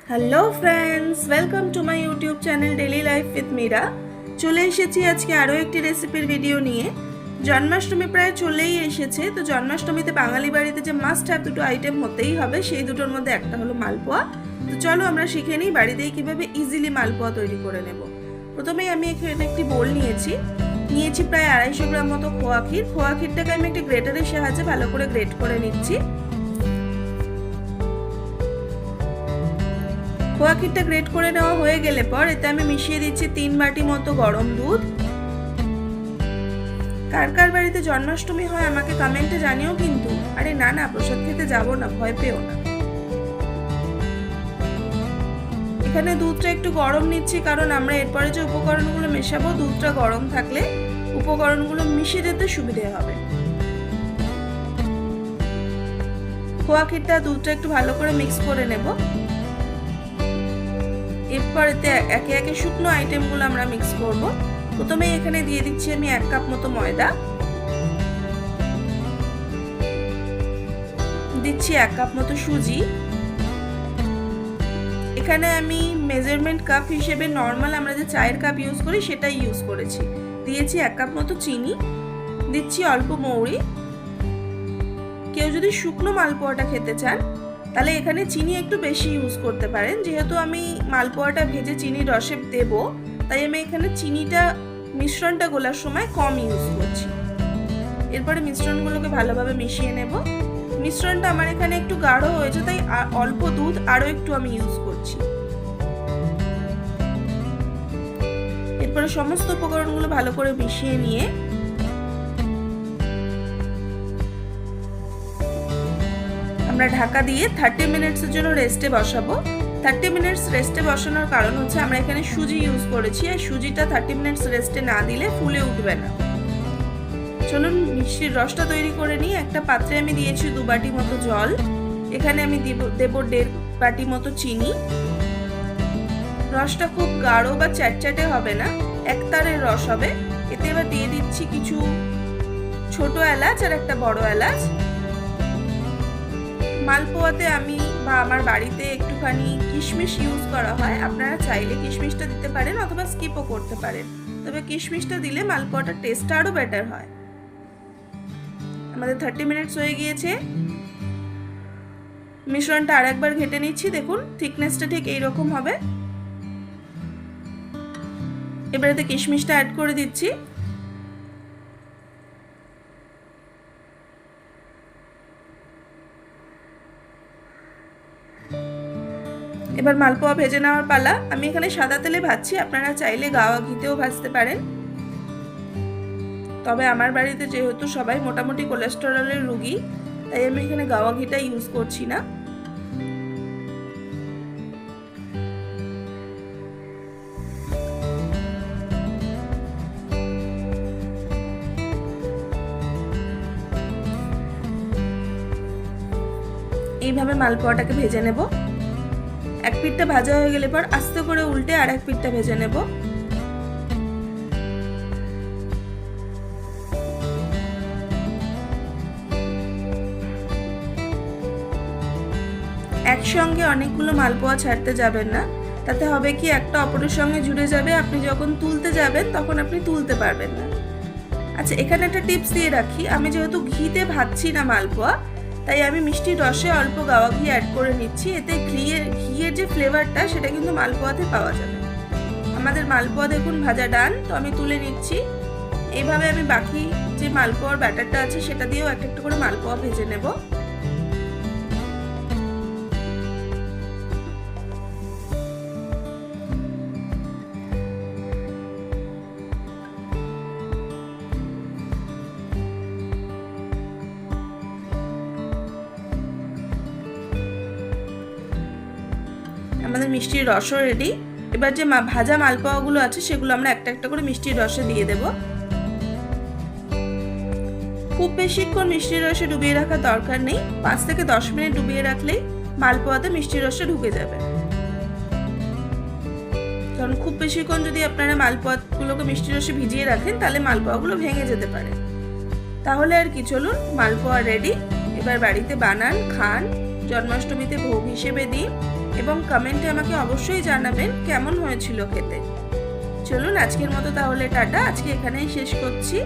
Hello friends, welcome to my YouTube channel daily life with Meera. চলে এসেছি আজকে আরও একটি রেসিপির ভিডিও নিয়ে। জন্মাষ্টমী প্রায় চলেই এসেছে, তো জন্মাষ্টমীতে বাঙালি বাড়িতে যে মাস্ট হ্যাভ দুটো আইটেম হতেই হবে, সেই দুটোর মধ্যে একটা হলো মালপোয়া। তো চলো আমরা শিখে নিই বাড়িতেই কীভাবে ইজিলি মালপোয়া তৈরি করে নেব। প্রথমেই আমি এখানে একটি বোল নিয়েছি প্রায় 250 গ্রাম মতো খোয়া ক্ষীরটাকে আমি একটি গ্রেটারের সাহায্যে ভালো করে গ্রেট করে নিচ্ছি। খোয়া ক্ষীরটা গ্রেট করে নেওয়া হয়ে গেলে পর এতে আমি মিশিয়ে দিচ্ছি 3 বাটি মতো গরম দুধ। কার কার বাড়িতে জন্মাষ্টমী হয় আমাকে কমেন্টে জানিও কিন্তু। আরে না, প্রসাদ খেতে যাব না, ভয় পেও না। এখানে দুধটা একটু গরম নিচ্ছি, কারণ আমরা এরপরে যে উপকরণগুলো মেশাবো দুধটা গরম থাকলে উপকরণগুলো মিশে যেতে সুবিধে হবে। খোয়া ক্ষীরটা দুধটা একটু ভালো করে মিক্স করে নেব। এরপর এতে একে একে শুকনো আইটেমগুলো আমরা মিক্স করব। প্রথমে এখানে দিয়ে দিচ্ছি আমি 1 কাপ মতো ময়দা, দিচ্ছি 1 কাপ মতো সুজি। এখানে আমি মেজারমেন্ট কাপ হিসেবে নর্মাল আমরা যে চায়ের কাপ ইউজ করি সেটাই ইউজ করেছি। দিয়েছি 1 কাপ মতো চিনি, দিচ্ছি অল্প মৌরি। কেউ যদি শুকনো মালপোয়াটা খেতে চান তাহলে এখানে চিনি একটু বেশি ইউজ করতে পারেন। যেহেতু আমি মালপোয়াটা ভেজে চিনির রসে দেব, তাই আমি এখানে মিশ্রণটা গোলার সময় কম ইউজ করছি। এরপরে মিশ্রণগুলোকে ভালোভাবে মিশিয়ে নেব। মিশ্রণটা আমার এখানে একটু গাঢ় হয়েছে, তাই অল্প দুধ আরও একটু আমি ইউজ করছি। এরপরে সমস্ত উপকরণগুলো ভালো করে মিশিয়ে নিয়ে আমরা ঢাকা দিয়ে 30 মিনিটসের জন্য রেস্টে বসাবো। 30 মিনিটস রেস্টে বসানোর কারণ হচ্ছে আমরা এখানে সুজি ইউজ করেছি, আর সুজিটা 30 মিনিটস রেস্টে না দিলে ফুলে উঠবে না। চলুন মিষ্টির রসটা তৈরি করে নিই। একটা পাত্রে আমি দিয়েছি 2 বাটি মতো জল। এখানে আমি দেব 1.5 বাটি মতো চিনি। রসটা খুব গাঢ় বা চ্যাটচ্যাটে হবে না, একতারের রস হবে। এতে এবার দিয়ে দিচ্ছি কিছু ছোট এলাচ আর একটা বড় এলাচ। মালপোয়াতে আমি বা আমার বাড়িতে একটুখানি কিশমিশ ইউজ করা হয়, আপনারা চাইলে কিশমিশটা দিতে পারেন অথবা স্কিপও করতে পারেন, তবে কিশমিশটা দিলে মালপোয়াটার টেস্টটা আরও বেটার হয়। আমাদের 30 মিনিটস হয়ে গিয়েছে। মিশ্রণটা আরেকবার ঘেটে নিচ্ছি। দেখুন থিকনেসটা ঠিক এইরকম হবে। এবার এতে কিশমিশটা অ্যাড করে দিচ্ছি। এবার মালপোয়া ভেজে নেওয়ার পালা। আমি এখানে সাদা তেলে ভাজছি, আপনারা চাইলে গাওয়া ঘিতেও ভাজতে পারেন। তবে আমার বাড়িতে যেহেতু সবাই মোটামুটি কোলেস্টেরলের রোগী, তাই আমি এখানে গাওয়া ঘিটা ইউজ করছি না। এইভাবে মালপোয়াটাকে ভেজে নেব। এক পিঠটা ভাজা হয়ে গেলে পর আস্তে করে উল্টে আর এক পিঠটা ভেজে নেব। একসঙ্গে অনেকগুলো মালপোয়া ছাড়তে যাবেন না, তাতে হবে কি একটা অপরের সঙ্গে জুড়ে যাবে, আপনি যখন তুলতে যাবেন তখন আপনি তুলতে পারবেন না। আচ্ছা, এখানে একটা টিপস দিয়ে রাখি। আমি যেহেতু ঘিতে ভাজছি না মালপোয়া, তাই আমি মিষ্টির রসে অল্প গাওয়া ঘি অ্যাড করে নিচ্ছি। এতে ঘিয়ের যে ফ্লেভারটা সেটা কিন্তু মালপোয়াতে পাওয়া যাবে। আমাদের মালপোয়া দেখুন ভাজা ডান, তো আমি তুলে নিচ্ছি। এইভাবে আমি বাকি যে মালপোয়ার ব্যাটারটা আছে সেটা দিয়েও একটা একটা করে মালপোয়া ভেজে নেব। আমাদের মিষ্টির রসও রেডি। এবার যে ভাজা মালপোয়াগুলো আছে সেগুলো আমরা একটা একটা করে মিষ্টির রসে দিয়ে দেব। খুব বেশিক্ষণ মিষ্টির রসে ডুবিয়ে রাখার দরকার নেই, 5 থেকে 10 মিনিট ডুবিয়ে রাখলেই মালপোয়াতে মিষ্টির রসে ঢুকে যাবে। কারণ খুব বেশিক্ষণ যদি আপনারা মালপোয়াগুলোকে মিষ্টির রসে ভিজিয়ে রাখেন তাহলে মালপোয়াগুলো ভেঙে যেতে পারে। তাহলে আর কি, চলুন মালপোয়া রেডি। এবার বাড়িতে বানান, খান, জন্মাষ্টমীতে ভোগ হিসেবে দিন। এবং কমেন্টে আমাকে অবশ্যই জানাবেন কেমন হয়েছিল খেতে। চলুন আজকের মতো তাহলে টাটা, আজকে এখানেই শেষ করছি।